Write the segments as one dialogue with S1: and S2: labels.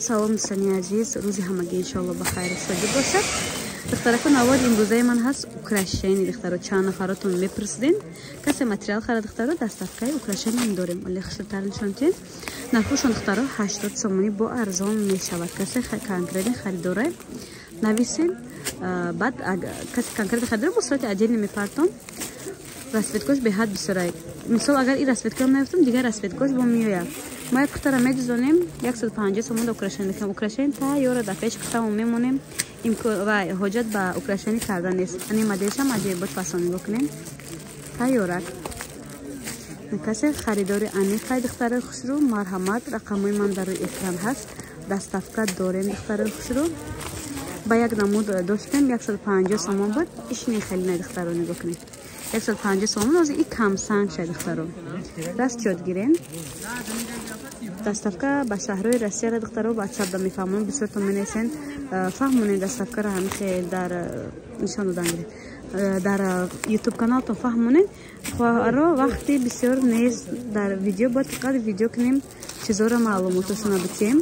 S1: салом дӯстони азиз, рӯзи ҳамагӣ иншоалло ба хайру шодӣ бошад. Духтараку навод имрӯзаи ман ҳаст украшени духтаро. Чанд нафаратон мепурсидин касе материал хара духтаро даставкаи украшени дорем. Оле хушртар нишонтин нархушон духтаро 80 сомонӣ бо арзон мешавад. Касе конкретни харидоре нависин, баъд касе конкретни харидоре бо сурати отдельно мепартон. Расветкош беҳад бисёрай. Мисол агар ин расветка меёфтам, дигар расветкош бо меояд. Мо як кухтара медузонем 150 сомон да украшени мекунем. Украшени тайёра да пеш кухтамо мемонем. ва ҳоҷат ба украшени кардан нест. Ани моделшам аҷоибот фасони бокунем. Тайёрак. Касе харидори аниқай духтарои хушрӯ, марҳамат, рақамои ман дар рӯи экран ҳаст. Даставка дорем духтарои хушрӯ. Ба як намуд доштем 150 сомон буд. Ишни хеле не духтаро нигоҳ кунед. 150 сомон ози и камсанг шай духтаро. Раст ёд гирем. Даставка ба шаҳрои Россияро духтаро ба чапда мефаҳмон. Бисёртон менесен фаҳмонен даставкаро ҳамихе дар нишон додан гирем. Дар YouTube каналтон фаҳмонен. Хоҳаро вақти бисёр нез дар видео бояд фақат видео кунем чизора маълумотошона битем.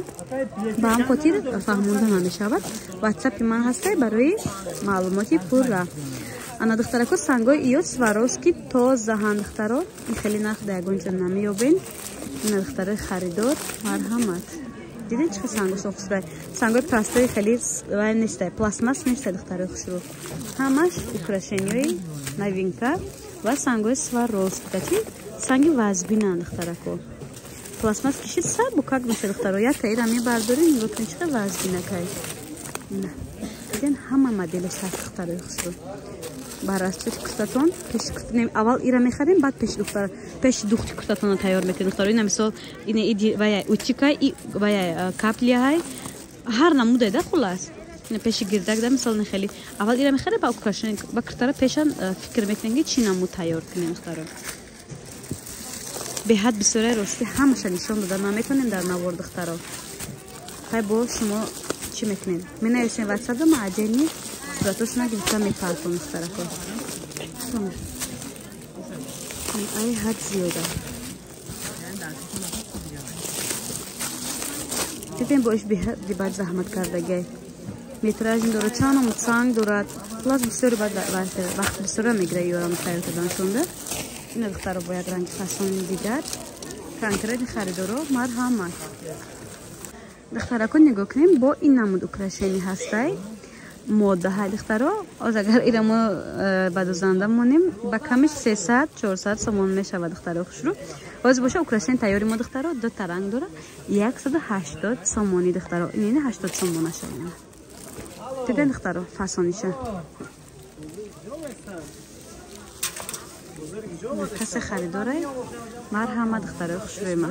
S1: Ба ҳам хотир фаҳмонда намешавад. WhatsApp-и ман ҳастай барои маълумоти пурра. Ана духтарако сангои иёд Сваровски тозаҳан духтаро. Ин хеле нарх да ягонҷо намеёбен. Ина духтарои харидор марҳамат. Дидед чӣ сангош хусрай. Сангои пластови хеле вай нестай, пластмас нестай духтарои хушрӯ. Ҳамаш украшениёи новинка ва сангои Сваровски. Чи санги вазбинан духтарако. Пластмас кишид сар бо как меша духтаро. Як таира мебардорем, нигоҳ кунед чӣ вазбинакай. Ина. Диден ҳама моделаш ҳаст духтарои хушрӯ. Барастуи кустатон пеш кустатон аввал ира мехарем, баъд пеш духти кустатона тайёр мекунем духтаро. Ина мисол ина иди ваяй утикай и ваяй каплияй ҳар намудай да хулас. Ина пеши гирдак да мисол не хели аввал ира мехарем, ба украшен ба кустара пешан фикр мекунем ки чӣ намуд тайёр кунем духтаро. Беҳад бисёрай рости ҳамаша нишон дода наметавонем дар навор духтаро. Хай бо шумо чӣ мекунем? Менависем WhatsApp-да ма отдельно суратошона гирифта мепартон духтарако. Ай ҳад зиёда. Дидем боиш беҳад заҳмат кардагай. Метражин дорад, чанд намуд санг дорад. Хулас бисёр вақт бисёра мегирад ёрам тайёр карданшонда. Ина духтаро бо як ранги фасони дигар. Конкретни харидоро марҳамат. Духтарако нигоҳ кунем бо ин намуд украшени ҳастай. Моддаҳай духтаро оз агар ирамо ба дузанда монем ба камиш 300-400 сомон мешавад духтаро хушрӯ. Оз боша украшени тайёри мо духтаро ду таранг дора 180 сомони духтаро. Ин 80 сомонаша. Диден духтаро фасониша. Касе харидорай марҳамат духтаро хушрӯи ма.